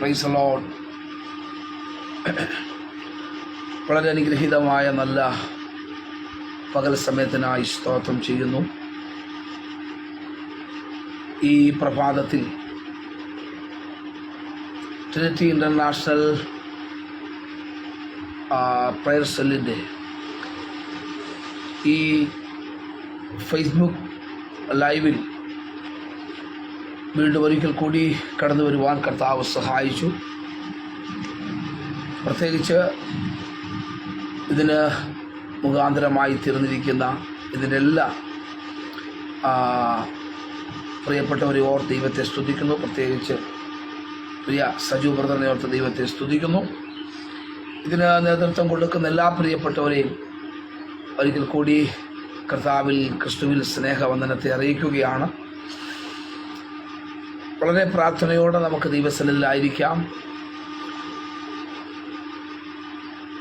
Price the Lord. വളരെ അനുഗ്രഹീതമായ നല്ല പകൽ സമയത്തിനായി സ്തോത്രം ചെയ്യുന്നു. ഈ പ്രഭാതത്തിൽ ട്രിനിറ്റി ഇൻ്റർനാഷണൽ പ്രയർ സെല്ലിൻ്റെ ഈ ഫേസ്ബുക്ക് ലൈവിൽ വീണ്ടും ഒരിക്കൽ കൂടി കടന്നു വരുവാൻ കർത്താവ് സഹായിച്ചു. പ്രത്യേകിച്ച് ഇതിന് മുഖാന്തരമായി തീർന്നിരിക്കുന്ന ഇതിൻ്റെ എല്ലാ പ്രിയപ്പെട്ടവരെ ഓർത്ത് ദൈവത്തെ സ്തുതിക്കുന്നു. പ്രത്യേകിച്ച് പ്രിയ സജു ബ്രദറിനെ ഓർത്ത് ദൈവത്തെ സ്തുതിക്കുന്നു. ഇതിന് നേതൃത്വം കൊടുക്കുന്ന എല്ലാ പ്രിയപ്പെട്ടവരെയും ഒരിക്കൽ കൂടി കർത്താവിൽ ക്രിസ്തുവിൽ സ്നേഹവന്ദനത്തെ അറിയിക്കുകയാണ്. വളരെ പ്രാർത്ഥനയോടെ നമുക്ക് ദൈവസന്നിധിയിലായിരിക്കാം.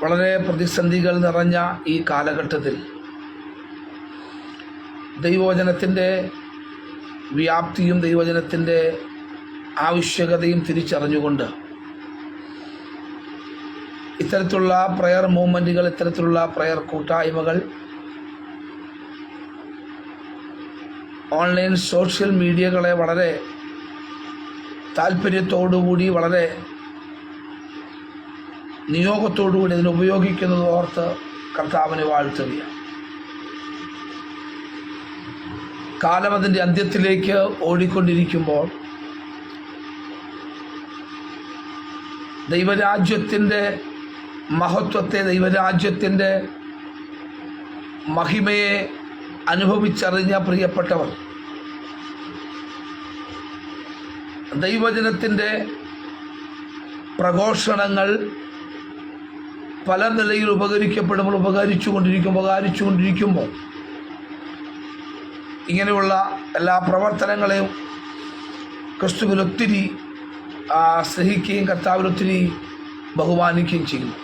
വളരെ പ്രതിസന്ധികൾ നിറഞ്ഞ ഈ കാലഘട്ടത്തിൽ ദൈവവചനത്തിൻ്റെ വ്യാപ്തിയും ദൈവവചനത്തിൻ്റെ ആവശ്യകതയും തിരിച്ചറിഞ്ഞുകൊണ്ട് ഇത്തരത്തിലുള്ള പ്രയർ മൂവ്മെൻറ്റുകൾ, ഇത്തരത്തിലുള്ള പ്രയർ കൂട്ടായ്മകൾ ഓൺലൈൻ സോഷ്യൽ മീഡിയകളെ വളരെ താല്പര്യത്തോടുകൂടി, വളരെ നിയോഗത്തോടുകൂടി ഇതിന് ഉപയോഗിക്കുന്നത് ഓർത്ത് കർത്താവിനെ വാഴ്ത്തുകയാണ്. കാലം അതിൻ്റെ അന്ത്യത്തിലേക്ക് ഓടിക്കൊണ്ടിരിക്കുമ്പോൾ ദൈവരാജ്യത്തിൻ്റെ മഹത്വത്തെ, ദൈവരാജ്യത്തിൻ്റെ മഹിമയെ അനുഭവിച്ചറിഞ്ഞ പ്രിയപ്പെട്ടവർ ദൈവജനത്തിൻ്റെ പ്രഘോഷണങ്ങൾ പല നിലയിൽ ഉപകരിച്ചുകൊണ്ടിരിക്കുമ്പോൾ ഇങ്ങനെയുള്ള എല്ലാ പ്രവർത്തനങ്ങളെയും ക്രിസ്തുവിൽ ഒത്തിരി സ്നേഹിക്കുകയും കർത്താവിൽ ഒത്തിരി ബഹുമാനിക്കുകയും ചെയ്യുന്നു.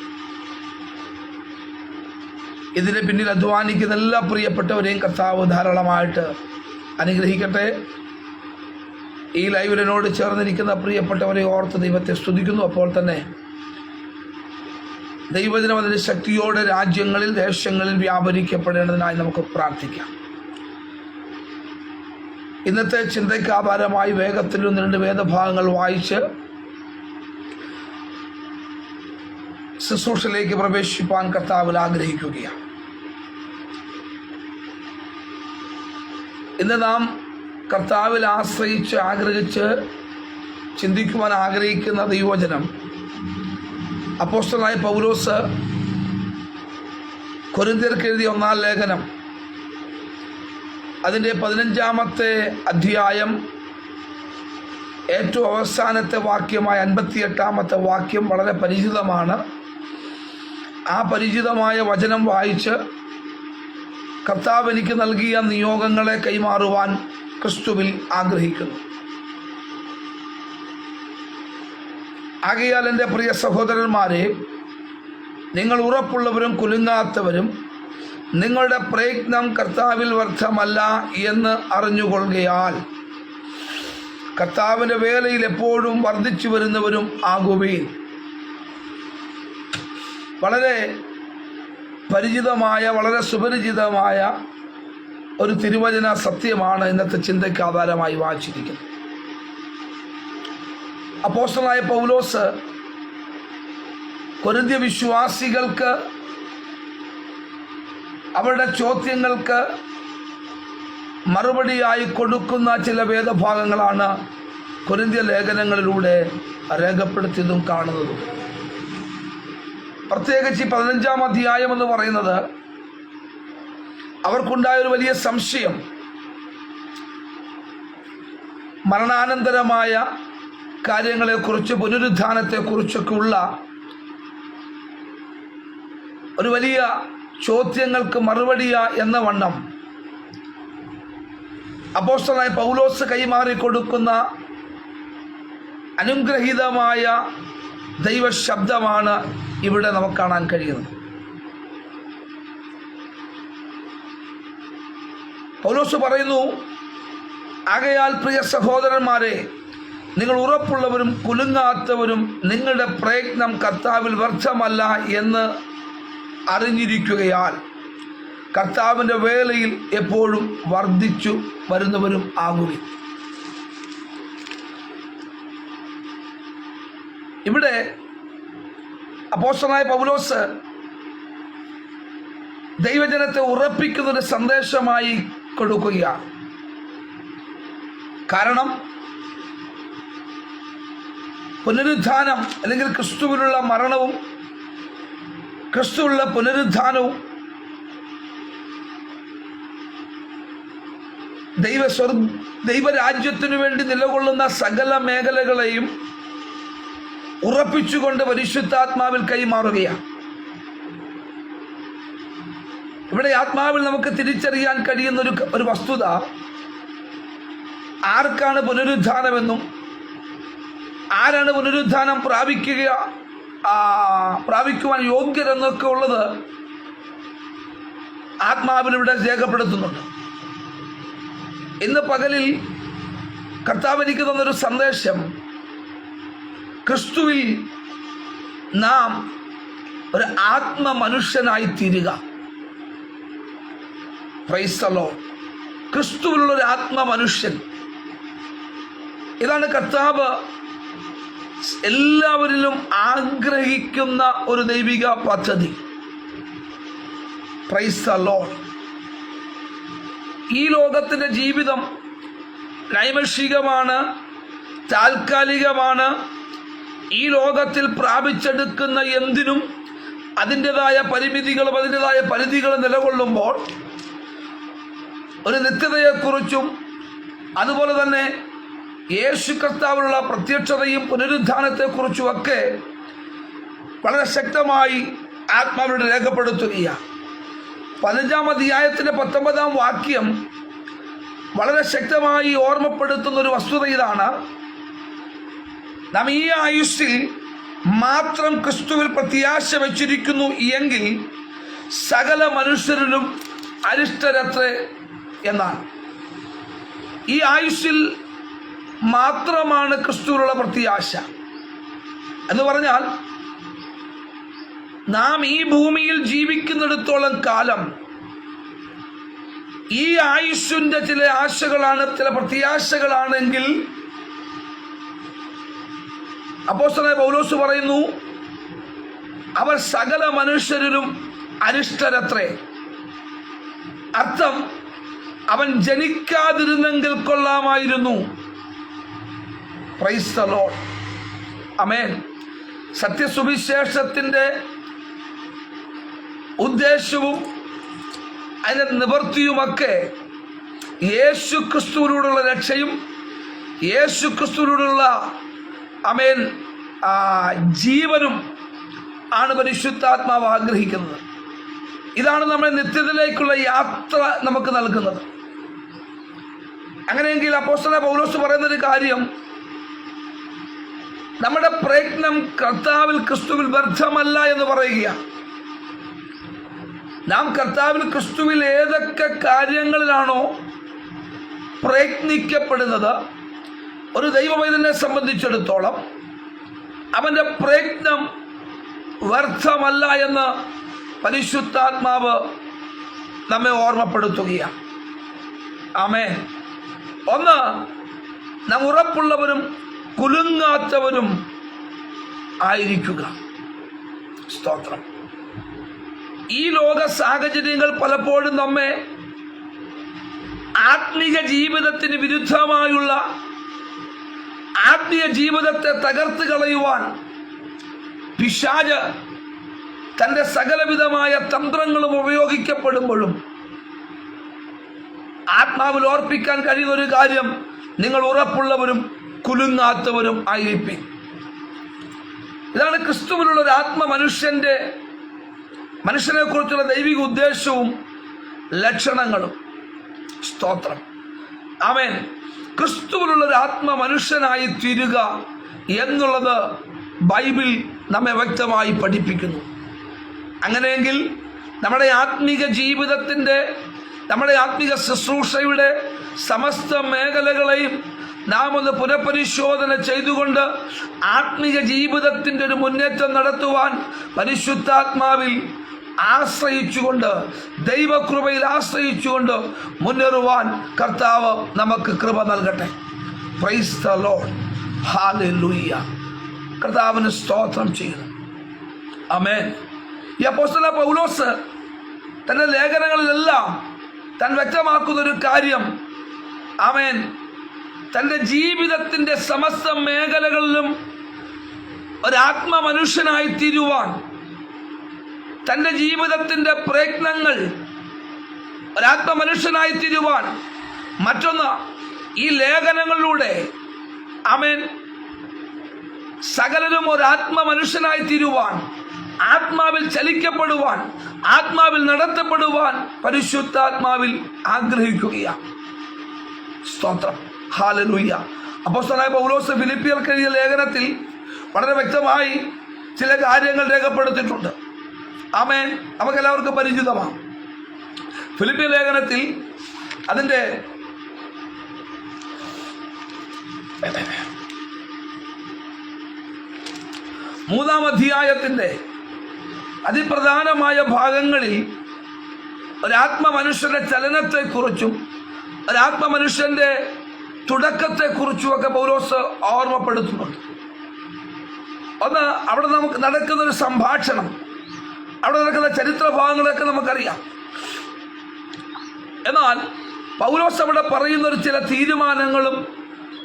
ഇതിന് പിന്നിൽ അധ്വാനിക്കുന്ന എല്ലാ പ്രിയപ്പെട്ടവരെയും കർത്താവ് ധാരാളമായിട്ട് അനുഗ്രഹിക്കട്ടെ. ഈ ലൈവിനോട് ചേർന്നിരിക്കുന്ന പ്രിയപ്പെട്ടവരെ ഓർത്ത് ദൈവത്തെ സ്തുതിക്കുന്നു. അപ്പോൾ തന്നെ ദൈവജനം അതിൻ്റെ ശക്തിയോടെ രാജ്യങ്ങളിൽ, ദേശങ്ങളിൽ വ്യാപരിക്കപ്പെടേണ്ടതിനായി നമുക്ക് പ്രാർത്ഥിക്കാം. ഇന്നത്തെ ചിന്തയ്ക്ക് ആധാരമായി വേഗത്തിൽ 1-2 വേദഭാഗങ്ങൾ വായിച്ച് ശുശ്രൂഷയിലേക്ക് പ്രവേശിപ്പാൻ കർത്താവിൽ ആഗ്രഹിക്കുകയാണ്. ഇന്ന് നാം കർത്താവിൽ ആശ്രയിച്ച് ആഗ്രഹിച്ച് ചിന്തിക്കുവാൻ ആഗ്രഹിക്കുന്ന ദൈവവചനം അപ്പോസ്തലനായ പൗലോസ് കൊരിന്ത്യർക്ക് എഴുതിയ 1-ാം ലേഖനം അതിൻ്റെ 15-ാമത്തെ അധ്യായം ഏറ്റവും അവസാനത്തെ വാക്യമായ 58-ാമത്തെ വാക്യം വളരെ പരിചിതമാണ്. ആ പരിചിതമായ വചനം വായിച്ച് കർത്താവ് എനിക്ക് നൽകിയ നിയോഗങ്ങളെ കൈമാറുവാൻ ക്രിസ്തുവിൽ ആഗ്രഹിക്കുന്നു. ആകയാൽ എൻ്റെ പ്രിയ സഹോദരന്മാരെ, നിങ്ങൾ ഉറപ്പുള്ളവരും കുലുങ്ങാത്തവരും നിങ്ങളുടെ പ്രയത്നം കർത്താവിൽ വ്യർത്ഥമല്ല എന്ന് അറിഞ്ഞുകൊള്ളുകയാൽ കർത്താവിൻ്റെ വേലയിൽ എപ്പോഴും വർദ്ധിച്ചു വരുന്നവരും ആകുവീൻ. വളരെ പരിചിതമായ, വളരെ സുപരിചിതമായ ഒരു തിരുവചന സത്യമാണ് ഇന്നത്തെ ചിന്തയ്ക്ക് ആധാരമായി വായിച്ചിരിക്കുന്നത്. അപ്പോസ്തലനായ പൗലോസ് കൊരിന്ത്യ വിശ്വാസികൾക്ക് അവരുടെ ചോദ്യങ്ങൾക്ക് മറുപടിയായി കൊടുക്കുന്ന ചില വേദഭാഗങ്ങളാണ് കൊരിന്ത്യ ലേഖനങ്ങളിലൂടെ രേഖപ്പെടുത്തിയതും കാണുന്നതും. പ്രത്യേകിച്ച് 15-ാം അധ്യായം എന്ന് പറയുന്നത് അവർക്കുണ്ടായൊരു വലിയ സംശയം, മരണാനന്തരമായ കാര്യങ്ങളെക്കുറിച്ച്, പുനരുത്ഥാനത്തെക്കുറിച്ചൊക്കെ ഉള്ള ഒരു വലിയ ചോദ്യങ്ങൾക്ക് മറുപടിയാ എന്ന വണ്ണം അപ്പോസ്തലനായ പൗലോസ് കൈമാറിക്കൊടുക്കുന്ന അനുഗ്രഹീതമായ ദൈവശബ്ദമാണ് ഇവിടെ നമുക്ക് കാണാൻ കഴിയുന്നത്. പൗലോസ് പറയുന്നു, ആകയാൽ പ്രിയ സഹോദരന്മാരെ, നിങ്ങൾ ഉറപ്പുള്ളവരും കുലുങ്ങാത്തവരും നിങ്ങളുടെ പ്രയത്നം കർത്താവിൽ വ്യർത്ഥമല്ല എന്ന് അറിഞ്ഞിരിക്കുകയാൽ കർത്താവിൻ്റെ വേലയിൽ എപ്പോഴും വർദ്ധിച്ചു വരുന്നവരും ആകുവിൻ. ഇവിടെ അപ്പോസ്തലനായ പൗലോസ് ദൈവജനത്തെ ഉറപ്പിക്കുന്നൊരു സന്ദേശമായി കൊടുക്കുകയാണ്. കാരണം പുനരുത്ഥാനം അല്ലെങ്കിൽ ക്രിസ്തുവിലുള്ള മരണവും ക്രിസ്തുവിലുള്ള പുനരുത്ഥാനവും ദൈവരാജ്യത്തിനു വേണ്ടി നിലകൊള്ളുന്ന സകല മേഖലകളെയും ഉറപ്പിച്ചുകൊണ്ട് പരിശുദ്ധാത്മാവിൽ കൈമാറുകയാണ്. ഇവിടെ ആത്മാവിൽ നമുക്ക് തിരിച്ചറിയാൻ കഴിയുന്ന ഒരു വസ്തുത, ആർക്കാണ് പുനരുത്ഥാനമെന്നും ആരാണ് പുനരുത്ഥാനം പ്രാപിക്കുവാൻ യോഗ്യരെന്നൊക്കെ ഉള്ളത് ആത്മാവിലൂടെ രേഖപ്പെടുത്തുന്നുണ്ട്. ഇന്ന് പകലിൽ കർത്താവ് എനിക്ക് തന്നൊരു സന്ദേശം, ക്രിസ്തുവിൽ നാം ഒരു ആത്മമനുഷ്യനായി തീരുക. Praise the Lord. ക്രിസ്തുവിലുള്ളൊരു ആത്മമനുഷ്യൻ, ഇതാണ് കർത്താവ് എല്ലാവരിലും ആഗ്രഹിക്കുന്ന ഒരു ദൈവിക പദ്ധതി. Praise the Lord. ഈ ലോകത്തിൻ്റെ ജീവിതം നൈമിഷികമാണ്, താൽക്കാലികമാണ്. ഈ ലോകത്തിൽ പ്രാപിച്ചെടുക്കുന്ന എന്തിനും അതിൻ്റെതായ പരിമിതികളും അതിൻ്റെതായ പരിധികളും നിലകൊള്ളുമ്പോൾ ഒരു നിത്യതയെക്കുറിച്ചും അതുപോലെ തന്നെ യേശു കർത്താവിലുള്ള പ്രത്യക്ഷതയും പുനരുത്ഥാനത്തെക്കുറിച്ചുമൊക്കെ വളരെ ശക്തമായി ആത്മാവിലൂടെ രേഖപ്പെടുത്തുകയാണ്. 15-ാം അധ്യായത്തിൻ്റെ 19-ാം വാക്യം വളരെ ശക്തമായി ഓർമ്മപ്പെടുത്തുന്ന ഒരു വസ്തുത ഇതാണ്: നാം ഈ ആയുസ്സിൽ മാത്രം ക്രിസ്തുവിൽ പ്രത്യാശ വച്ചിരിക്കുന്നു എങ്കിൽ സകല മനുഷ്യരിലും അരിഷ്ടരത്രേ എന്നാണ്. ഈ ആയുസ്സിൽ മാത്രമാണ് ക്രിസ്തുവിലുള്ള പ്രത്യാശ എന്ന് പറഞ്ഞാൽ, നാം ഈ ഭൂമിയിൽ ജീവിക്കുന്നിടത്തോളം കാലം ഈ ആയുസ്സിൻ്റെ ചില ആശകളാണ്, ചില പ്രത്യാശകളാണെങ്കിൽ അപ്പോസ്തലനായ പൗലോസ് പറയുന്നു, അവർ സകല മനുഷ്യരിലും അരിഷ്ടരത്രേ. അർത്ഥം, അവൻ ജനിക്കാതിരുന്നെങ്കിൽ കൊള്ളാമായിരുന്നു. Praise the Lord. ആമേൻ. സത്യസുവിശേഷത്തിൻ്റെ ഉദ്ദേശവും അതിൻ്റെ നിവൃത്തിയുമൊക്കെ യേശു ക്രിസ്തുവിലൂടെയുള്ള രക്ഷയും യേശു ക്രിസ്തുവിലൂടെയുള്ള ആമേൻ ജീവനും ആണ് പരിശുദ്ധാത്മാവ് ആഗ്രഹിക്കുന്നത്. ഇതാണ് നമ്മുടെ നിത്യതയിലേക്കുള്ള യാത്ര നമുക്ക് നൽകുന്നത്. അങ്ങനെയെങ്കിൽ അപ്പോസ്തലനായ പൗലോസ് പറയുന്നൊരു കാര്യം, നമ്മുടെ പ്രയത്നം കർത്താവിൽ ക്രിസ്തുവിൽ വ്യർത്ഥമല്ല എന്ന് പറയുകയാണ്. നാം കർത്താവിൽ ക്രിസ്തുവിൽ ഏതൊക്കെ കാര്യങ്ങളിലാണോ പ്രയത്നിക്കപ്പെടുന്നത്, ഒരു ദൈവവൈതനെ സംബന്ധിച്ചിടത്തോളം അവൻ്റെ പ്രയത്നം വ്യർത്ഥമല്ല എന്ന് പരിശുദ്ധാത്മാവ് നമ്മെ ഓർമ്മപ്പെടുത്തുകയാണ്. ആമേൻ. ഒന്ന്, നാം ഉറപ്പുള്ളവരും കുലുങ്ങാത്തവരും ആയിരിക്കുക. സ്തോത്രം. ഈ ലോക സാഹചര്യങ്ങൾ പലപ്പോഴും നമ്മെ ആത്മീയ ജീവിതത്തിന് വിരുദ്ധമായുള്ള ആത്മീയ ജീവിതത്തെ തകർത്ത് കളയുവാൻ പിശാച് തൻ്റെ സകലവിധമായ തന്ത്രങ്ങളും ഉപയോഗിക്കപ്പെടുമ്പോഴും ആത്മാവിൽ ഓർപ്പിക്കാൻ കഴിയുന്ന ഒരു കാര്യം, നിങ്ങൾ ഉറപ്പുള്ളവരും കുലുങ്ങാത്തവരും ആയിരിക്കും. ഇതാണ് ക്രിസ്തുവിലുള്ള ഒരു മനുഷ്യനെ കുറിച്ചുള്ള ദൈവിക ഉദ്ദേശവും ലക്ഷണങ്ങളും. സ്തോത്രം. ആമേൻ. ക്രിസ്തുവിലുള്ള ഒരു മനുഷ്യനായി തീരുക എന്നുള്ളത് ബൈബിൾ നമ്മെ വ്യക്തമായി പഠിപ്പിക്കുന്നു. അങ്ങനെയെങ്കിൽ നമ്മുടെ ആത്മീക ജീവിതത്തിൻ്റെ, നമ്മുടെ ആത്മീക ശുശ്രൂഷയുടെ സമസ്ത മേഖലകളെയും നാം ഒന്ന് പുനഃപരിശോധന ചെയ്തുകൊണ്ട് ആത്മീയ ജീവിതത്തിൻ്റെ ഒരു മുന്നേറ്റം നടത്തുവാൻ പരിശുദ്ധാത്മാവിൽ ആശ്രയിച്ചുകൊണ്ട്, ദൈവകൃപയിൽ ആശ്രയിച്ചുകൊണ്ട് മുന്നേറുവാൻ കർത്താവ് നമുക്ക് കൃപ നൽകട്ടെ. Price the Lord. ഹല്ലേലൂയ. കർത്താവിന് സ്തോത്രം ചെയ്യുന്നു. ആമേൻ. ഈ അപ്പോസ്തലനായ പൗലോസ് തൻ്റെ ലേഖനങ്ങളിലെല്ലാം താൻ വ്യക്തമാക്കുന്നൊരു കാര്യം, ആമേൻ, തൻ്റെ ജീവിതത്തിൻ്റെ സമസ്ത മേഖലകളിലും ഒരാത്മ മനുഷ്യനായി തീരുവാൻ, തൻ്റെ ജീവിതത്തിൻ്റെ പ്രയത്നങ്ങൾ ഒരാത്മ മനുഷ്യനായി തീരുവാൻ, മറ്റൊന്ന് ഈ ലേഖനങ്ങളിലൂടെ, ആമേൻ, സകലരും ഒരാത്മ മനുഷ്യനായി തീരുവാൻ, ആത്മാവിൽ ചലിക്കപ്പെടുവാൻ, ആത്മാവിൽ നടത്തപ്പെടുവാൻ പരിശുദ്ധാത്മാവിൽ ആഗ്രഹിക്കുകയാണ്. സ്തോത്രം. ഹല്ലേലൂയ. അപ്പോസ്തലനായ പൗലോസ് ഫിലിപ്പിയർക്ക് എഴുതിയ ലേഖനത്തിൽ വളരെ വ്യക്തമായി ചില കാര്യങ്ങൾ രേഖപ്പെടുത്തിയിട്ടുണ്ട്. ആമേൻ. നമുക്കെല്ലാവർക്കും പരിചിതമാണ്. ഫിലിപ്പിയ ലേഖനത്തിൽ അതിൻ്റെ 3-ാം അധ്യായത്തിൻ്റെ അതിപ്രധാനമായ ഭാഗങ്ങളിൽ ഒരാത്മ മനുഷ്യന്റെ ചലനത്തെക്കുറിച്ചും ഒരാത്മ മനുഷ്യന്റെ തുടക്കത്തെക്കുറിച്ചുമൊക്കെ പൗലോസ് ഓർമ്മപ്പെടുത്തുന്നുണ്ട്. ഒന്ന്, അവിടെ നമുക്ക് നടക്കുന്നൊരു സംഭാഷണം, അവിടെ നടക്കുന്ന ചരിത്ര ഭാഗങ്ങളൊക്കെ നമുക്കറിയാം. എന്നാൽ പൗലോസ് അവിടെ പറയുന്നൊരു ചില തീരുമാനങ്ങളും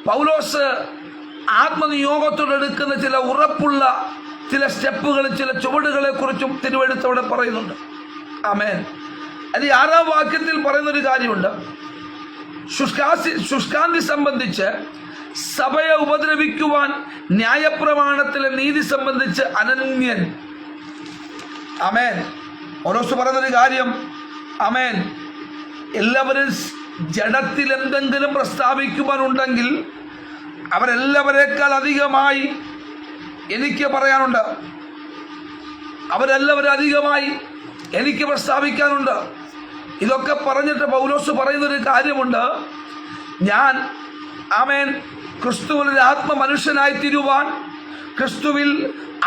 പൗലോസ് ആത്മനിയോഗത്തോടെടുക്കുന്ന ചില ഉറപ്പുള്ള ചില സ്റ്റെപ്പുകൾ, ചില ചുവടുകളെ കുറിച്ചും തിരുവെഴുത്ത് അവിടെ പറയുന്നുണ്ട്. ആമേൻ. അത് 6-ാം വാക്യത്തിൽ പറയുന്നൊരു കാര്യമുണ്ട്. ശുഷ്കാന്തി സംബന്ധിച്ച്, സഭയെ ഉപദ്രവിക്കുവാൻ ന്യായപ്രമാണത്തിലെ നീതി സംബന്ധിച്ച് അനന്യൻ. ആമേൻ. പൗലോസ് പറയുന്നൊരു കാര്യം, ആമേൻ, എല്ലാവരും ജഡത്തിൽ എന്തെങ്കിലും പ്രസ്താവിക്കുവാനുണ്ടെങ്കിൽ അവരെല്ലാവരേക്കാൾ അധികമായി എനിക്ക് പറയാനുണ്ട്. അവരെല്ലാവരും അധികമായി എനിക്ക് പ്രസ്താവിക്കാനുണ്ട്. ഇതൊക്കെ പറഞ്ഞിട്ട് പൗലോസ് പറയുന്നൊരു കാര്യമുണ്ട്. ഞാൻ, ആമേൻ, ക്രിസ്തുവിൽ ആത്മ മനുഷ്യനായി തീരുവാൻ, ക്രിസ്തുവിൽ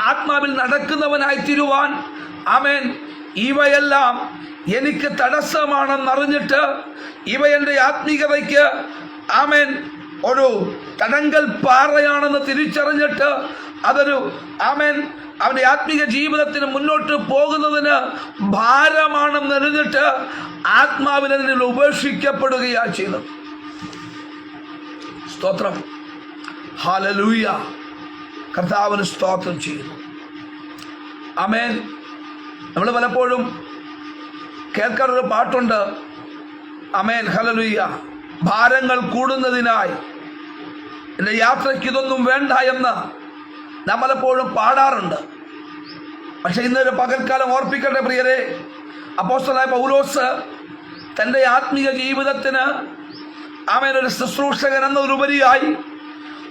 ആത്മാവിൽ നടക്കുന്നവനായി തീരുവാൻ, ആമേൻ, ഇവയെല്ലാം എനിക്ക് തടസ്സമാണെന്നറിഞ്ഞിട്ട്, ഇവ എൻ്റെ ആത്മീയതയ്ക്ക്, ആമേൻ, ഒരു തടങ്കൽ പാറയാണെന്ന് തിരിച്ചറിഞ്ഞിട്ട്, അതൊരു, ആമേൻ, അവൻ്റെ ആത്മീയ ജീവിതത്തിന് മുന്നോട്ട് പോകുന്നതിന് ഭാരമാണെന്ന് അറിഞ്ഞിട്ട് ആത്മാവിൽ അതിൽ ഉപേക്ഷിക്കപ്പെടുകയാണ് ചെയ്യുന്നത്. സ്തോത്രം. ഹല്ലേലൂയ. കർത്താവിന് സ്തോത്രം ചെയ്യുന്നു. ആമേൻ. നമ്മൾ പലപ്പോഴും കേൾക്കാറൊരു പാട്ടുണ്ട്. ആമേൻ. ഹല്ലേലൂയ. ഭാരങ്ങൾ കൂടുന്നതിനായി എൻ്റെ യാത്രയ്ക്ക് ഇതൊന്നും വേണ്ട എന്ന് നാം പലപ്പോഴും പാടാറുണ്ട്. പക്ഷെ ഇന്നൊരു പകൽക്കാലം ഓർപ്പിക്കട്ടെ പ്രിയരെ, അപ്പോസ്തലനായ പൗലോസ് തൻ്റെ ആത്മീയ ജീവിതത്തിന്, ആമേൻ, ഒരു ശുശ്രൂഷകൻ എന്നതിലുപരിയായി,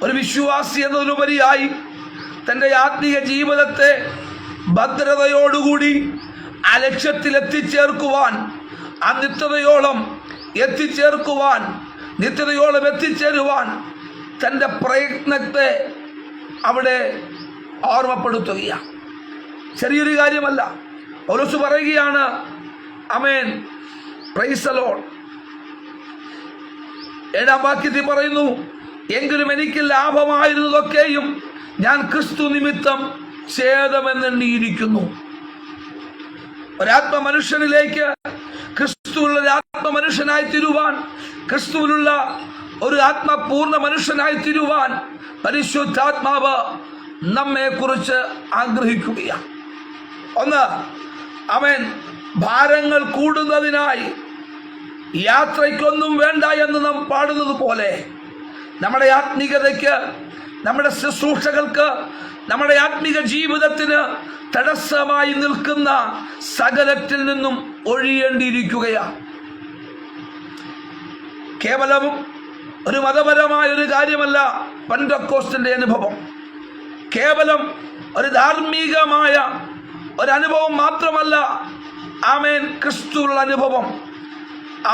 ഒരു വിശ്വാസി എന്നതിലുപരിയായി തൻ്റെ ആത്മീയ ജീവിതത്തെ ഭദ്രതയോടുകൂടി ആ ലക്ഷ്യത്തിൽ എത്തിച്ചേർക്കുവാൻ, ആ നിത്യതയോളം എത്തിച്ചേരുവാൻ തൻ്റെ പ്രയത്നത്തെ അവിടെ ഓർമ്മപ്പെടുത്തുകയാണ്. ചെറിയൊരു കാര്യമല്ല. പൗലോസ് പറയുകയാണ്, ആമേൻ, പ്രൈസ് ദി ലോർഡ്. 7-ാം വാക്യത്തിൽ പറയുന്നു, എങ്കിലും എനിക്ക് ലാഭമായിരുന്നതൊക്കെയും ഞാൻ ക്രിസ്തു നിമിത്തം ഛേദമെന്നെണ്ണിയിരിക്കുന്നു. ഒരാത്മ മനുഷ്യനിലേക്ക്, ക്രിസ്തുവിലുള്ള ആത്മ മനുഷ്യനായി തീരുവാൻ, ക്രിസ്തുവിലുള്ള ഒരു ആത്മപൂർണ്ണ മനുഷ്യനായി തീരുവാൻ പരിശുദ്ധാത്മാവ് നമ്മെ കുറിച്ച് ആഗ്രഹിക്കുകയാണ്. ഒന്ന്, ആമേൻ, ഭാരങ്ങൾ കൂടുന്നതിനായി യാത്രയ്ക്കൊന്നും വേണ്ട എന്ന് നാം പാടുന്നത് പോലെ നമ്മുടെ ആത്മീയതയ്ക്ക്, നമ്മുടെ ശുശ്രൂഷകൾക്ക്, നമ്മുടെ ആത്മീക ജീവിതത്തിന് തടസ്സമായി നിൽക്കുന്ന സകലത്തിൽ നിന്നും ഒഴിയേണ്ടിയിരിക്കുകയാണ്. കേവലം ഒരു മതപരമായ ഒരു കാര്യമല്ല പെന്തക്കോസ്തിന്റെ അനുഭവം. കേവലം ഒരു ധാർമ്മികമായ ഒരനുഭവം മാത്രമല്ല, ആമേൻ, ക്രിസ്തുവിലുള്ള അനുഭവം.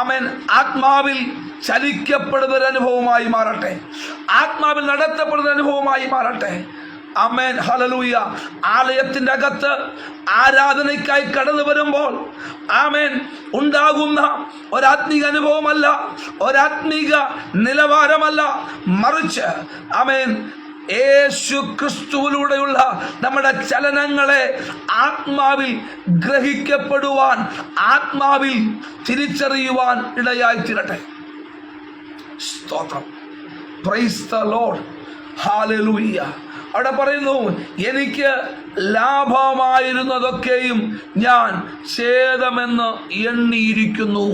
ആമേൻ, ആത്മാവിൽ ചലിക്കപ്പെടുന്ന ഒരു അനുഭവമായി മാറട്ടെ, ആത്മാവിൽ നടത്തപ്പെടുന്ന അനുഭവമായി മാറട്ടെ. ആമേൻ, ഹല്ലേലൂയ. ആലയത്തിൻ്റെ അകത്ത് ആരാധനയ്ക്കായി കടന്നു വരുമ്പോൾ ആമേൻ ഉണ്ടാകുന്ന ഒരാത്മീക അനുഭവമല്ല, ഒരാത്മീക നിലവാരമല്ല, മറിച്ച് ആമേൻ യേശു ക്രിസ്തുവിലൂടെയുള്ള നമ്മുടെ ചലനങ്ങളെ ആത്മാവിൽ ഗ്രഹിക്കപ്പെടുവാൻ, ആത്മാവിൽ തിരിച്ചറിയുവാൻ ഇടയായി തീരട്ടെ. സ്തോത്രം. Price the Lord. ഹല്ലേലൂയ. അവിടെ പറയുന്നു, എനിക്ക് ലാഭമായിരുന്നതൊക്കെയും ഞാൻ ഛേദമെന്ന് എണ്ണിയിരിക്കുന്നു.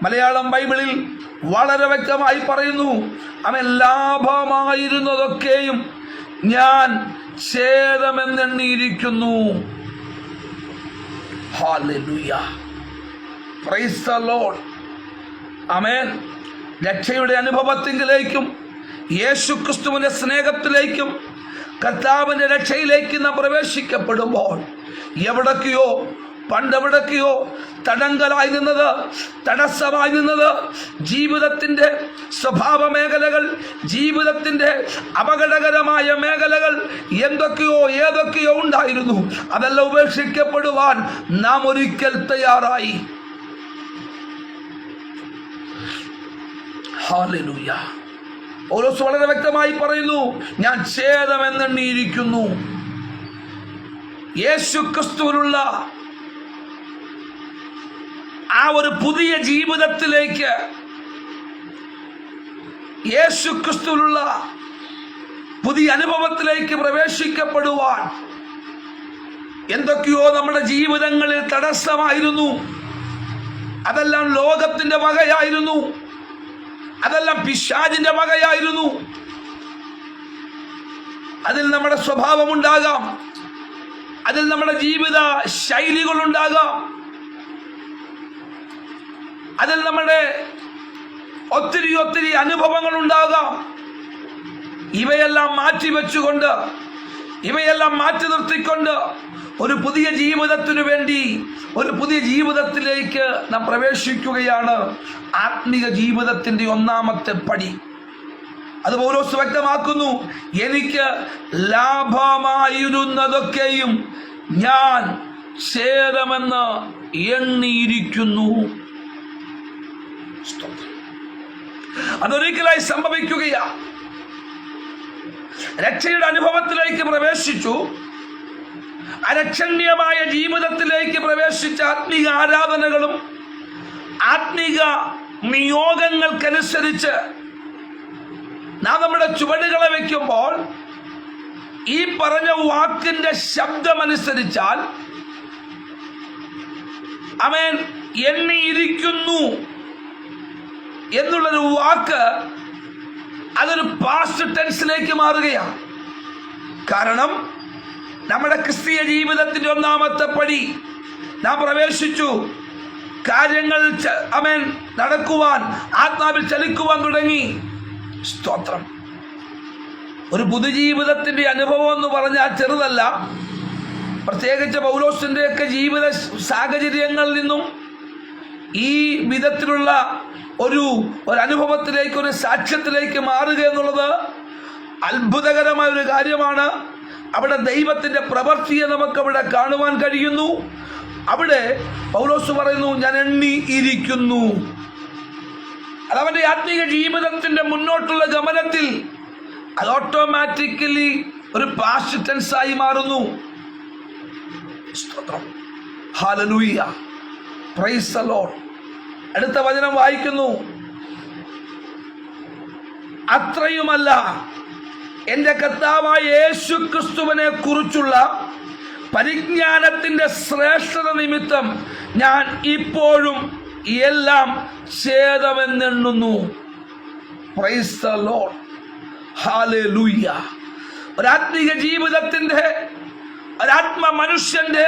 മലയാളം ബൈബിളിൽ വളരെ വ്യക്തമായി പറയുന്നു, അവൻ ലാഭമായിരുന്നതൊക്കെയും ഞാൻ ഛേദമെന്നെണ്ണിയിരിക്കുന്നു. ഹല്ലേലൂയ. Praise the Lord. ആമേൻ. രക്ഷയുടെ അനുഭവത്തിലേക്കും യേശുക്രിസ്തുവിന്റെ സ്നേഹത്തിലേക്കും കർത്താവിന്റെ രക്ഷയിലേക്ക് നാം പ്രവേശിക്കപ്പെടുമ്പോൾ പണ്ടെവിടൊക്കെയോ തടങ്കലായി നിന്നത്, തടസ്സമായി നിന്നത് ജീവിതത്തിൻ്റെ സ്വഭാവ മേഖലകൾ, ജീവിതത്തിൻ്റെ അപകടകരമായ മേഖലകൾ ഏതൊക്കെയോ ഉണ്ടായിരുന്നു. അതെല്ലാം ഉപേക്ഷിക്കപ്പെടുവാൻ നാം ഒരിക്കൽ തയ്യാറായി. ഹല്ലേലൂയ. പൗലോസ് വളരെ വ്യക്തമായി പറയുന്നു, ഞാൻ ഛേദമെന്നെണ്ണിയിരിക്കുന്നു. യേശുക്രിസ്തുവിലുള്ള ആ ഒരു പുതിയ ജീവിതത്തിലേക്ക്, യേശുക്രിസ്തുവിലുള്ള പുതിയ അനുഭവത്തിലേക്ക് പ്രവേശിക്കപ്പെടുവാൻ എന്തൊക്കെയോ നമ്മുടെ ജീവിതങ്ങളിൽ തടസ്സമായിരുന്നു. അതെല്ലാം ലോകത്തിന്റെ വകയായിരുന്നു, അതെല്ലാം പിശാചിന്റെ വകയായിരുന്നു. അതിൽ നമ്മുടെ സ്വഭാവമുണ്ടാകാം, അതിൽ നമ്മുടെ ജീവിത ശൈലികളുണ്ടാകാം, അതിൽ നമ്മുടെ ഒത്തിരി അനുഭവങ്ങൾ ഉണ്ടാകാം. ഇവയെല്ലാം മാറ്റിവെച്ചുകൊണ്ട്, ഇവയെല്ലാം മാറ്റി നിർത്തിക്കൊണ്ട് ഒരു പുതിയ ജീവിതത്തിനു വേണ്ടി, ഒരു പുതിയ ജീവിതത്തിലേക്ക് നാം പ്രവേശിക്കുകയാണ്. ആത്മീക ജീവിതത്തിൻ്റെ ഒന്നാമത്തെ പടി. അത് പൗലോസ് വ്യക്തമാക്കുന്നു, എനിക്ക് ലാഭമായിരുന്നതൊക്കെയും ഞാൻ ഛേദമെന്ന് എണ്ണിയിരിക്കുന്നു. അതൊരിക്കലായി സംഭവിക്കുകയാ. രക്ഷയുടെ അനുഭവത്തിലേക്ക് പ്രവേശിച്ചു, അരക്ഷണ്യമായ ജീവിതത്തിലേക്ക് പ്രവേശിച്ച ആത്മീക ആരാധനകളും ആത്മീക നിയോഗങ്ങൾക്കനുസരിച്ച് നാം നമ്മുടെ ചുവടുകളെ വയ്ക്കുമ്പോൾ ഈ പറഞ്ഞ വാക്കിന്റെ ശബ്ദമനുസരിച്ചാൽ അവൻ എണ്ണിയിരിക്കുന്നു എന്നുള്ളൊരു വാക്ക് അതൊരു പാസ്റ്റ് ടെൻസിലേക്ക് മാറുകയാണ്. കാരണം നമ്മുടെ ക്രിസ്തീയ ജീവിതത്തിന്റെ ഒന്നാമത്തെ പടി നാം പ്രവേശിച്ചു. കാര്യങ്ങൾ അവൻ നടക്കുവാൻ, ആത്മാവിൽ ചലിക്കുവാൻ തുടങ്ങി. സ്തോത്രം. ഒരു പുതുജീവിതത്തിന്റെ അനുഭവം എന്ന് പറഞ്ഞാൽ ചെറുതല്ല. പ്രത്യേകിച്ച് പൗലോസിന്റെയൊക്കെ ജീവിത സാഹചര്യങ്ങളിൽ നിന്നും ഈ വിധത്തിലുള്ള ഒരു അനുഭവത്തിലേക്ക്, ഒരു സാക്ഷ്യത്തിലേക്ക് മാറുക എന്നുള്ളത് അത്ഭുതകരമായ ഒരു കാര്യമാണ്. അവിടെ ദൈവത്തിന്റെ പ്രവൃത്തിയെ നമുക്കവിടെ കാണുവാൻ കഴിയുന്നു. അവിടെ പൗലോസ് പറയുന്നു, ഞാൻ എണ്ണിയിരിക്കുന്നു. അതവന്റെ ആത്മീക ജീവിതത്തിന്റെ മുന്നോട്ടുള്ള ഗമനത്തിൽ അത് ഓട്ടോമാറ്റിക്കലി ഒരു പാസ്റ്റ് ടെൻസ് ആയി മാറുന്നു. സ്തോത്രം. ഹല്ലേലൂയ. Price the Lord. അടുത്ത വചനം വായിക്കുന്നു, അത്രയുമല്ല, എൻ്റെ കർത്താവായ യേശുക്രിസ്തുവിനെ കുറിച്ചുള്ള പരിജ്ഞാനത്തിന്റെ ശ്രേഷ്ഠത നിമിത്തം ഞാൻ ഇപ്പോഴും എല്ലാം ഛേദമെന്നെണ്ണുന്നു. Praise the Lord. ഹല്ലേലൂയ. ഒരാത്മീക ജീവിതത്തിന്റെ, ഒരാത്മ മനുഷ്യന്റെ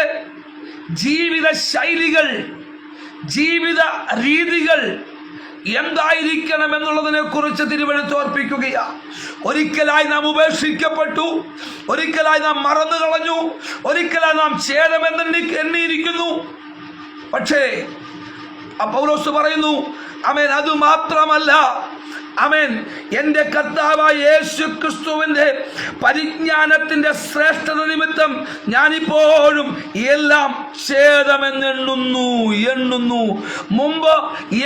ജീവിത ശൈലികൾ, ജീവിത രീതികൾ എന്തായിരിക്കണം എന്നുള്ളതിനെ കുറിച്ച് തിരുവെഴുത്ത് ഓർപ്പിക്കുകയാണ്. ഒരിക്കലായി നാം ഉപേക്ഷിക്കപ്പെട്ടു, ഒരിക്കലായി നാം മറന്നു കളഞ്ഞു, ഒരിക്കലായി നാം ഛേദമെന്ന് എണ്ണിയിരിക്കുന്നു. പക്ഷേ പൗലോസ് പറയുന്നു, ആമേൻ, അതുമാത്രമല്ല, ആമേൻ, എൻ്റെ കർത്താവായ യേശു ക്രിസ്തുവിൻ്റെ പരിജ്ഞാനത്തിൻ്റെ ശ്രേഷ്ഠത നിമിത്തം ഞാനിപ്പോഴും എല്ലാം എണ്ണുന്നു. മുമ്പ്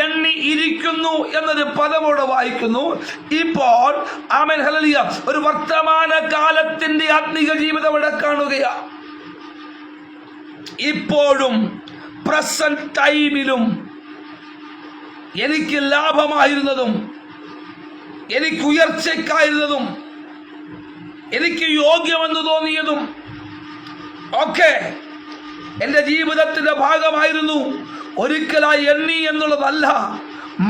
എണ്ണി ഇരിക്കുന്നു എന്നൊരു പദമോടെ വായിക്കുന്നു. ഇപ്പോൾ, ആമേൻ, ഹല്ലേലൂയ, ഒരു വർത്തമാന കാലത്തിൻ്റെ ആത്മീക ജീവിതം ഇവിടെ കാണുകയാണ്. ഇപ്പോഴും പ്രസന്റ് ടൈമിലും എനിക്ക് ലാഭമായിരുന്നതും എനിക്ക് ഉയർച്ചയ്ക്കായിരുന്നതും എനിക്ക് യോഗ്യമെന്ന് തോന്നിയതും ഒക്കെ എൻ്റെ ജീവിതത്തിൻ്റെ ഭാഗമായിരുന്നു. ഒരിക്കലായി എണ്ണി എന്നുള്ളതല്ല,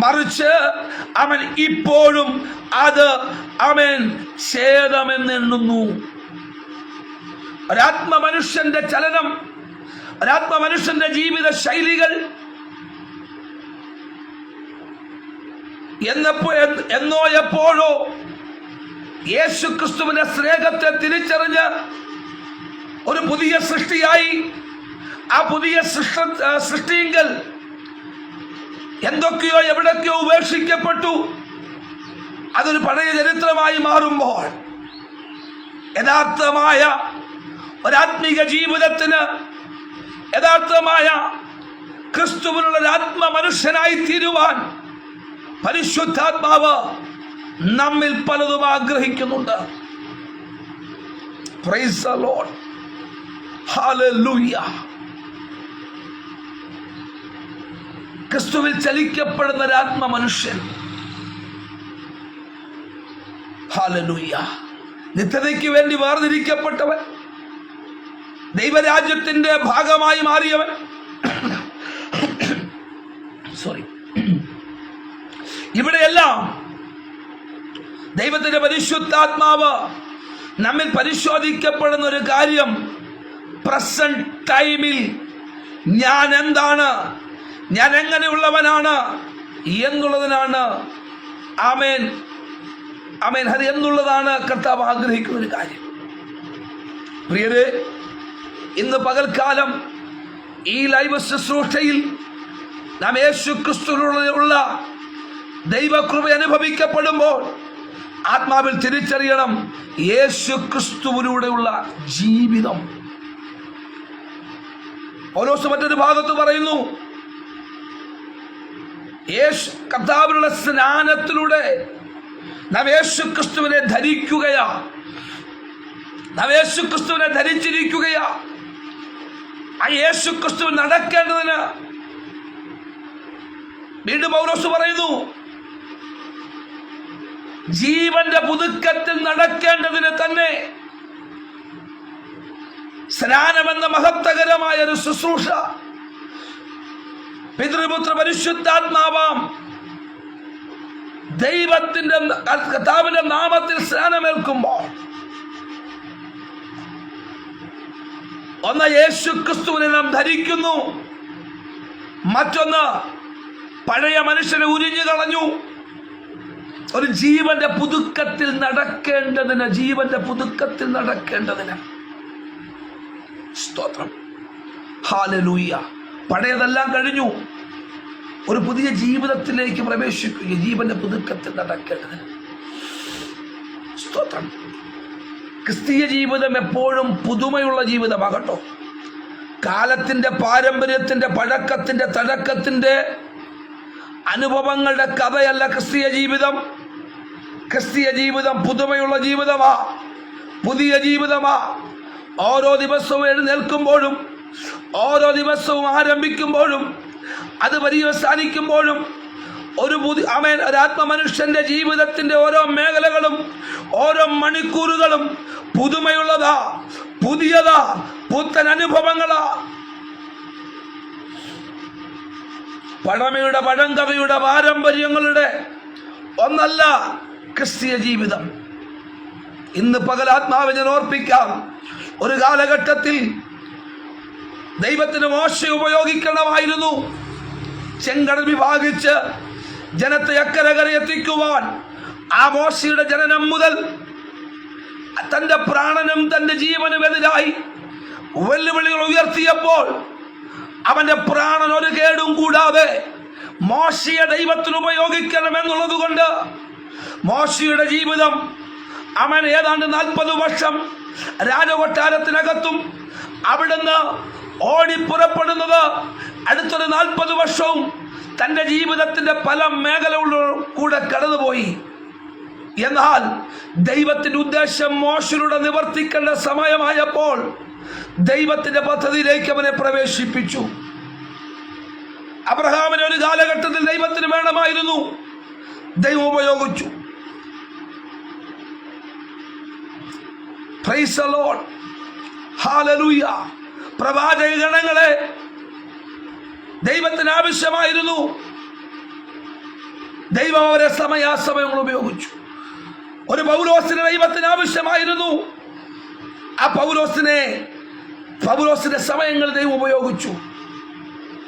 മറിച്ച് അവൻ ഇപ്പോഴും അത് അവൻ ഛേദമെന്നെണ്ണുന്നു. ഒരാത്മ മനുഷ്യന്റെ ചലനം, ഒരാത്മ മനുഷ്യന്റെ ജീവിത ശൈലികൾ എന്നോ എപ്പോഴോ യേശു ക്രിസ്തുവിന്റെ സ്നേഹത്തെ തിരിച്ചറിഞ്ഞ് ഒരു പുതിയ സൃഷ്ടിയായി, ആ പുതിയ സൃഷ്ടിയെങ്കിൽ എന്തൊക്കെയോ എവിടൊക്കെയോ ഉപേക്ഷിക്കപ്പെട്ടു, അതൊരു പഴയ ചരിത്രമായി മാറുമ്പോൾ യഥാർത്ഥമായ ഒരാത്മീക ജീവിതത്തിന്, യഥാർത്ഥമായ ക്രിസ്തുവിനുള്ള ആത്മ മനുഷ്യനായി തീരുവാൻ പരിശുദ്ധാത്മാവ് നമ്മിൽ പലതും ആഗ്രഹിക്കുന്നുണ്ട്. Price the Lord, hallelujah. ക്രിസ്തുവിൽ ചലിക്കപ്പെടുന്ന ഒരു ആത്മ മനുഷ്യൻ, ഹല്ലേലൂയ, നിത്യതയ്ക്ക് വേണ്ടി വേർതിരിക്കപ്പെട്ടവൻ, ദൈവരാജ്യത്തിന്റെ ഭാഗമായി മാറിയവൻ, ഇവിടെയെല്ലാം ദൈവത്തിന്റെ പരിശുദ്ധാത്മാവ് നമ്മിൽ പരിശോധിക്കപ്പെടുന്ന ഒരു കാര്യം, പ്രസന്റ് ടൈമിൽ ഞാൻ എന്താണ്, ഞാൻ എങ്ങനെയുള്ളവനാണ് എന്നുള്ളതിനാണ്. ആമേൻ, ആമേൻ, അത് എന്നുള്ളതാണ് കർത്താവ് ആഗ്രഹിക്കുന്ന ഒരു കാര്യം. പ്രിയരെ, ഇന്ന് പകൽക്കാലം ഈ ലൈവ് ശുശ്രൂഷയിൽ നാം യേശു ക്രിസ്തുവിലുള്ള ദൈവകൃപ അനുഭവിക്കപ്പെടുമ്പോൾ ആത്മാവിൽ തിരിച്ചറിയണം, യേശു ക്രിസ്തുവിലൂടെയുള്ള ജീവിതം. പൗലോസ് മറ്റൊരു ഭാഗത്ത് പറയുന്നു, യേശു കർത്താവിലുള്ള സ്നാനത്തിലൂടെ നാം യേശു ക്രിസ്തുവിനെ ധരിക്കുകയാ, നാം യേശു ക്രിസ്തുവിനെ ധരിച്ചിരിക്കുകയാ. ആ യേശു ക്രിസ്തു നടക്കേണ്ടതിന് വീണ്ടും പൗലോസ് പറയുന്നു, ജീവന്റെ പുതുക്കത്തിൽ നടക്കേണ്ടതിന് തന്നെ സ്നാനമെന്ന മഹത്വകരമായ ഒരു ശുശ്രൂഷ പിതൃപുത്ര പരിശുദ്ധാത്മാവാം ദൈവത്തിന്റെ കർത്താവിന്റെ നാമത്തിൽ സ്നാനമേൽക്കുമ്പോൾ ഒന്ന് യേശു ക്രിസ്തുവിനെ നാം ധരിക്കുന്നു, മറ്റൊന്ന് പഴയ മനുഷ്യനെ ഉരിഞ്ഞു കളഞ്ഞു. ഒരു ജീവന്റെ പുതുക്കത്തിൽ നടക്കേണ്ടതിന്, ജീവന്റെ പുതുക്കത്തിൽ നടക്കേണ്ടതിന്. സ്തോത്രം, ഹല്ലേലൂയ. പഴയതെല്ലാം കഴിഞ്ഞു, ഒരു പുതിയ ജീവിതത്തിലേക്ക് പ്രവേശിക്കുക, ജീവന്റെ പുതുക്കത്തിൽ നടക്കേണ്ടതിന്. സ്തോത്രം. ക്രിസ്തീയ ജീവിതം എപ്പോഴും പുതുമയുള്ള ജീവിതമാകട്ടോ. കാലത്തിന്റെ പാരമ്പര്യത്തിന്റെ പഴക്കത്തിന്റെ തഴക്കത്തിന്റെ അനുഭവങ്ങളുടെ കഥയല്ല ക്രിസ്തീയ ജീവിതം. ക്രിസ്തീയ ജീവിതം പുതുമയുള്ള ജീവിതമാ, പുതിയ ജീവിതമാ. ഓരോ ദിവസവും എഴുന്നേൽക്കുമ്പോഴും, ഓരോ ദിവസവും ആരംഭിക്കുമ്പോഴും, അത് പര്യവസാനിക്കുമ്പോഴും ഒരു ഒരാത്മ മനുഷ്യന്റെ ജീവിതത്തിന്റെ ഓരോ മേഖലകളും ഓരോ മണിക്കൂറുകളും പുതുമയുള്ളതാ, പുതിയതാ, പുത്തൻ അനുഭവങ്ങളാ. പഴമയുടെ പഴങ്കഥയുടെ പാരമ്പര്യങ്ങളുടെ ഒന്നല്ല ക്രിസ്തീയ ജീവിതം. ഇന്ന് പകലാത്മാവിനെ ഓർപ്പിക്കാം, ഒരു കാലഘട്ടത്തിൽ ദൈവത്തിന് മോശയെ ഉപയോഗിക്കണമായിരുന്നു. ചെങ്കടൽ വിഭാഗിച്ച് ജനത്തെ അക്കരെ എത്തിക്കുവാൻ ആ മോശയുടെ ജനനം മുതൽ തന്റെ പ്രാണനും തന്റെ ജീവനും എതിരായി വെല്ലുവിളികൾ ഉയർത്തിയപ്പോൾ അവന്റെ പ്രാണൻ ഒരു കേടും കൂടാതെ മോശയെ ദൈവത്തിന് ഉപയോഗിക്കണമെന്നുള്ളത് കൊണ്ട് മോശയുടെ ജീവിതം അവൻ ഏതാണ്ട് 40 വർഷം രാജകൊട്ടാരത്തിനകത്തും അവിടുന്ന് ഓടിപ്പുറപ്പെടുന്നത് അടുത്തൊരു 40 വർഷവും തൻ്റെ ജീവിതത്തിൻ്റെ പല മേഖലകളിലും കൂടെ കടന്നുപോയി. എന്നാൽ ദൈവത്തിൻ്റെ ഉദ്ദേശം മോശയിലൂടെ നിവർത്തിക്കേണ്ട സമയമായപ്പോൾ ദൈവത്തിൻ്റെ പദ്ധതിയിലേക്ക് അവനെ പ്രവേശിപ്പിച്ചു. അബ്രഹാമിനെ ഒരു കാലഘട്ടത്തിൽ ദൈവത്തിന് വേണമായിരുന്നു, ദൈവം ഉപയോഗിച്ചു. Price the Lord, hallelujah. പ്രവാചക ഗണങ്ങളെ ദൈവത്തിന് ആവശ്യമായിരുന്നു, ദൈവം അവരെ സമയാസമയങ്ങൾ ഉപയോഗിച്ചു. ഒരു പൗലോസിനെ ദൈവത്തിന് ആവശ്യമായിരുന്നു, ആ പൗലോസിന്റെ സമയങ്ങൾ ദൈവം ഉപയോഗിച്ചു.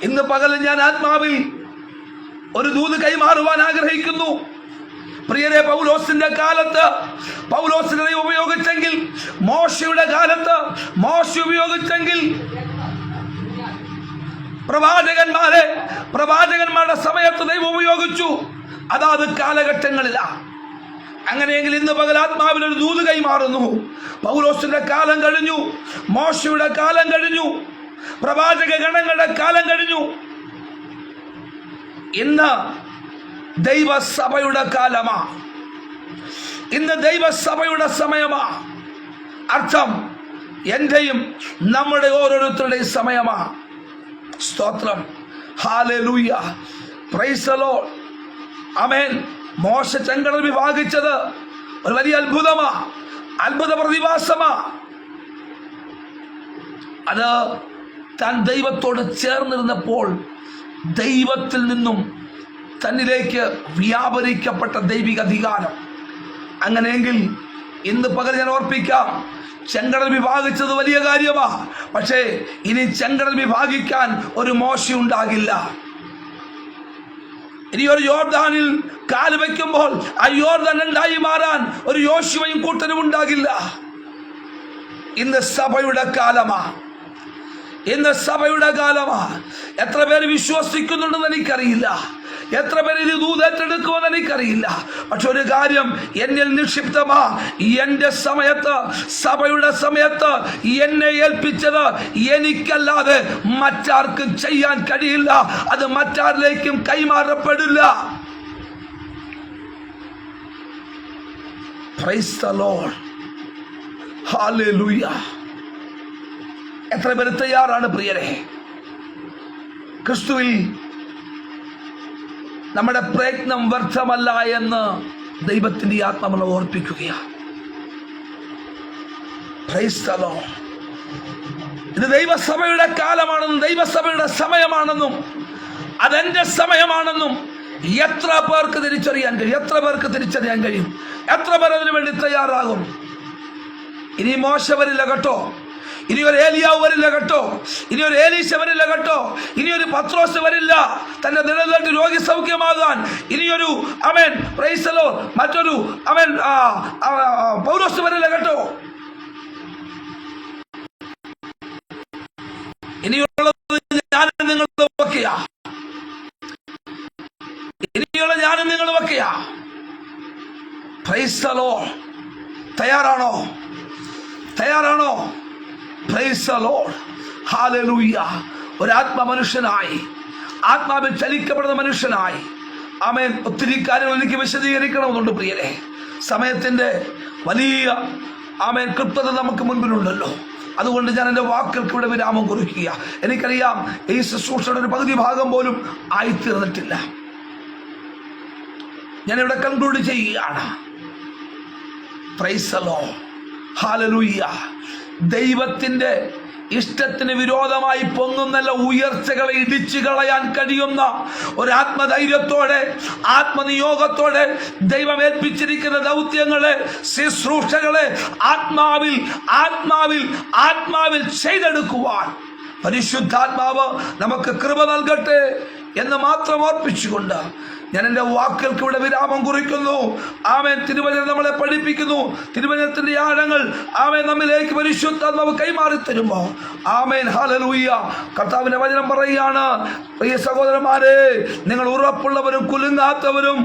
ഇന്ന് പകൽ ഞാൻ ആത്മാവിൽ ഒരു ദൂത് കൈമാറുവാൻ ആഗ്രഹിക്കുന്നു. പ്രിയരെ, പൗലോസിന്റെ കാലത്ത് പൗലോസിനെ ദൈവം ഉപയോഗിച്ചെങ്കിൽ, മോശയുടെ കാലത്ത് മോശ ഉപയോഗിച്ചെങ്കിൽ, പ്രവാചകന്മാരുടെ സമയത്ത് ദൈവം ഉപയോഗിച്ചു. അതാത് കാലഘട്ടങ്ങളിലാണ്. അങ്ങനെയെങ്കിൽ ഇന്ന് പകൽ ആത്മാവിൽ ഒരു ദൂത് കൈമാറുന്നു. പൗലോസിന്റെ കാലം കഴിഞ്ഞു, മോശയുടെ കാലം കഴിഞ്ഞു, പ്രവാചക ഗണങ്ങളുടെ കാലം കഴിഞ്ഞു. ഇന്ന് ദൈവസഭയുടെ കാലമാ, ഇന്ന് ദൈവസഭയുടെ സമയമാ. അർത്ഥം എന്റെയും നമ്മുടെ ഓരോരുത്തരുടെയും സമയമാ. സ്തോത്രം, ഹല്ലേലൂയ, പ്രൈസ് ദി ലോർഡ്, ആമേൻ. മോശ ചെങ്കടൽ വിഭാഗിച്ചത് ഒരു വലിയ അത്ഭുതമാ, അത്ഭുത പ്രതിഭാസമാ. അത് താൻ ദൈവത്തോട് ചേർന്നിരുന്നപ്പോൾ ദൈവത്തിൽ നിന്നും തന്നിലേക്ക് വ്യാപരിക്കപ്പെട്ട ദൈവിക അധികാരം. അങ്ങനെയെങ്കിൽ ഇന്ന് പകൽ ഞാൻ ഓർപ്പിക്കാം, ചെങ്കടൽ വിഭാഗിച്ചത് വലിയ കാര്യമാ. പക്ഷേ ഇനി ചെങ്കടൽ വിഭാഗിക്കാൻ ഒരു മോശ ഉണ്ടാകില്ല. ഇനി ഒരു യോർദാനിൽ കാല് വയ്ക്കുമ്പോൾ ആ യോർദാൻ രണ്ടായി മാറാൻ ഒരു യോശുവയും കൂട്ടരും ഉണ്ടാകില്ല. ഇന്ന് സഭയുടെ കാലമാ, ഇന്ന് സഭയുടെ കാലമാ. എത്ര പേര് വിശ്വസിക്കുന്നുണ്ടെന്ന് എനിക്കറിയില്ല, എത്ര പേര് ഇത് ദൂതേറ്റെടുക്കുമെന്ന് എനിക്കറിയില്ല. പക്ഷെ ഒരു കാര്യം എന്നിൽ നിക്ഷിപ്തമാ, എന്റെ സമയത്ത്, സഭയുടെ സമയത്ത് എന്നെ ഏൽപ്പിച്ചത് എനിക്കല്ലാതെ മറ്റാർക്കും ചെയ്യാൻ കഴിയില്ല. അത് മറ്റാരിലേക്കും കൈമാറപ്പെടില്ല. പ്രൈസ് ദി ലോർഡ്, ഹല്ലേലൂയ. എത്ര പേര് തയ്യാറാണ് പ്രിയരെ? ക്രിസ്തുവിൽ നമ്മുടെ പ്രയത്നം വ്യർത്ഥമല്ല എന്ന് ദൈവത്തിന്റെ ആത്മാവിനെ ഓർപ്പിക്കുകയാണ്. Price the Lord. ഇത് ദൈവസഭയുടെ കാലമാണെന്നും ദൈവസഭയുടെ സമയമാണെന്നും അതെന്റെ സമയമാണെന്നും എത്ര പേർക്ക് തിരിച്ചറിയാൻ കഴിയും? എത്ര പേർക്ക് തിരിച്ചറിയാൻ കഴിയും? എത്ര പേർ അതിനു വേണ്ടി തയ്യാറാകും? ഇനി മോശ വരില്ല കേട്ടോ, ഇനി ഒരു ഏലിയാവ് വരില്ല കേട്ടോ, ഇനി ഒരു ഏലീശ വരില്ല കേട്ടോ, ഇനി ഒരു പത്രോസ് വരില്ല തന്റെ നിഴലിട്ട് രോഗി സൗഖ്യമാകാൻ, ഇനിയൊരു അവൻ പ്രൈസ് ദി ലോർഡ് മറ്റൊരു അവൻ പൗലോസ് വരില്ല കേട്ടോ. ഇനിയുള്ളത് ഞാനും നിങ്ങൾ വെക്കുക, ഇനിയുള്ള ഞാനും നിങ്ങൾ വെക്കുക. Price the Lord. തയ്യാറാണോ? തയ്യാറാണോ? Price the Lord, hallelujah. ഒരു ആത്മമനുഷ്യനായി, ആത്മാവിൽ ചലിക്കപ്പെടുന്ന മനുഷ്യനായി, ആമേൻ. ഒത്തിരി കാര്യങ്ങൾ എനിക്ക് വിശദീകരിക്കണമെന്നുണ്ട് പ്രിയരെ. സമയത്തിന്റെ വലിയ ആമേൻ കൃത്യത നമുക്ക് മുൻപിലുണ്ടല്ലോ. അതുകൊണ്ട് ഞാൻ എൻ്റെ വാക്കുകൾക്ക് ഇവിടെ വിരാമം കുറിക്കുക. എനിക്കറിയാം ഈ ശുശ്രൂഷയുടെ ഒരു പകുതി ഭാഗം പോലും ആയിത്തീർന്നിട്ടില്ല. ഞാനിവിടെ കൺക്ലൂഡ് ചെയ്യുകയാണ്. Price the Lord, hallelujah. ദൈവത്തിന്റെ ഇഷ്ടത്തിന് വിരോധമായി പൊങ്ങുന്നല്ല ഉയർച്ചകളെ ഇടിച്ചു കളയാൻ കഴിയുന്ന ഒരു ആത്മധൈര്യത്തോടെ, ആത്മനിയോഗത്തോടെ ദൈവം ഏൽപ്പിച്ചിരിക്കുന്ന ദൗത്യങ്ങളെ, ശുശ്രൂഷകളെ ആത്മാവിൽ ആത്മാവിൽ ആത്മാവിൽ ചെയ്തെടുക്കുവാൻ പരിശുദ്ധാത്മാവ് നമുക്ക് കൃപ നൽകട്ടെ എന്ന് മാത്രം ഓർപ്പിച്ചുകൊണ്ട് ഞാൻ എൻ്റെ വാക്കുകൾക്ക് ഇവിടെ വിരാമം കുറിക്കുന്നു. ആമേൻ. തിരുവചനം നമ്മളെ പഠിപ്പിക്കുന്നു. തിരുവചനത്തിൻ്റെ ആഴങ്ങൾ ആമേൻ നമ്മിലേക്ക് പരിശുദ്ധാത്മാവ് കൈമാറി തരുമ്പോൾ ആമേൻ ഹല്ലേലൂയ. കർത്താവിൻ്റെ വചനം പറയുകയാണ്, പ്രിയ സഹോദരന്മാരെ, നിങ്ങൾ ഉറപ്പുള്ളവരും കുലുങ്ങാത്തവരും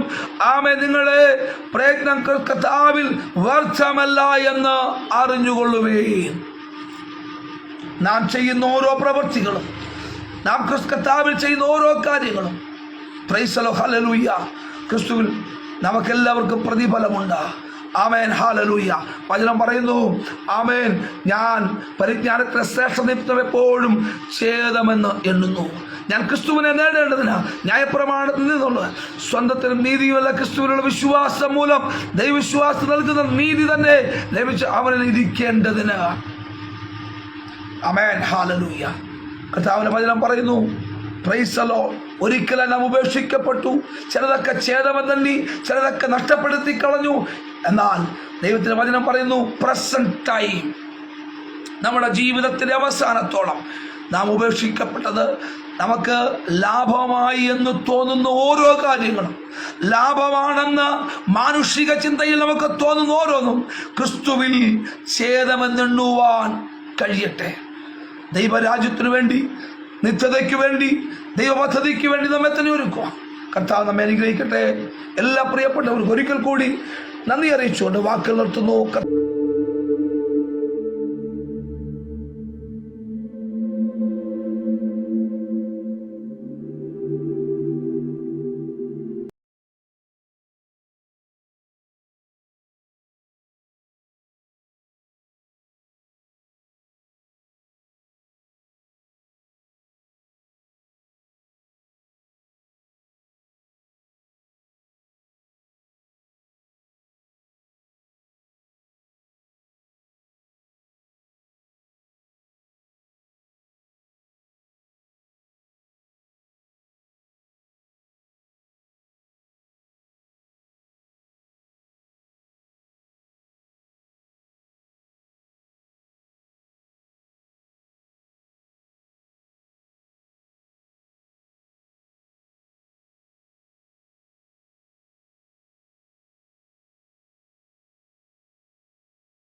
ആമേൻ, നിങ്ങളെ പ്രയത്നം കർത്താവിൽ വ്യർത്ഥമല്ല എന്ന് അറിഞ്ഞുകൊള്ളുകയും. നാം ചെയ്യുന്ന ഓരോ പ്രവൃത്തികളും, നാം കർത്താവിൽ ചെയ്യുന്ന ഓരോ കാര്യങ്ങളും പ്രൈസ് ദി ലോർഡ് ഹല്ലേലൂയ, ക്രിസ്തുവിൽ നമുക്കെല്ലാവർക്കും പ്രതിഫലമുണ്ട്. ആമേൻ ഹല്ലേലൂയ. വചനം പറയുന്നു, ആമേൻ, ഞാൻ പരിജ്ഞാനത്തിന് ശ്രേഷ്ഠ നിമിത്തം എപ്പോഴും ഛേദമെന്ന് എണ്ണുന്നു. ഞാൻ ക്രിസ്തുവിനെ നേടേണ്ടതിന് ന്യായപ്രമാണത്തിൽ നിന്നുള്ള സ്വന്തത്തിനും നീതിയുമല്ല, ക്രിസ്തുവിനുള്ള വിശ്വാസം മൂലം ദൈവവിശ്വാസം നൽകുന്ന നീതി തന്നെ ലഭിച്ച് അവനിൽ ഇരിക്കേണ്ടതിന്. Amen hallelujah. കർത്താവിന്റെ വചനം പറയുന്നു, പ്രൈസ് ദി ലോർഡ്, ഒരിക്കലും നാം ഉപേക്ഷിക്കപ്പെട്ടു, ചിലതൊക്കെ ഛേദമെന്നെണ്ണി, ചിലതൊക്കെ നഷ്ടപ്പെടുത്തി കളഞ്ഞു. എന്നാൽ ദൈവത്തിന്റെ വചനം പറയുന്നു, പ്രസന്റ് ടൈം, നമ്മുടെ ജീവിതത്തിന്റെ അവസാനത്തോളം നാം ഉപേക്ഷിക്കപ്പെട്ടത് നമുക്ക് ലാഭമായി എന്ന് തോന്നുന്ന ഓരോ കാര്യങ്ങളും, ലാഭമാണെന്ന് മാനുഷിക ചിന്തയിൽ നമുക്ക് തോന്നുന്ന ഓരോന്നും ക്രിസ്തുവിൽ ഛേദമെന്നെണ്ണുവാൻ കഴിയട്ടെ. ദൈവരാജ്യത്തിനു വേണ്ടി, നിത്യതയ്ക്ക് വേണ്ടി, ദൈവപദ്ധതിക്ക് വേണ്ടി നമ്മെ തന്നെ ഒരുക്കുക. കർത്താവ് നമ്മെ അനുഗ്രഹിക്കട്ടെ. എല്ലാ പ്രിയപ്പെട്ടവർക്കും ഒരിക്കൽ കൂടി നന്ദി അറിയിച്ചുകൊണ്ട് വാക്കുകൾ നിർത്തുന്നു.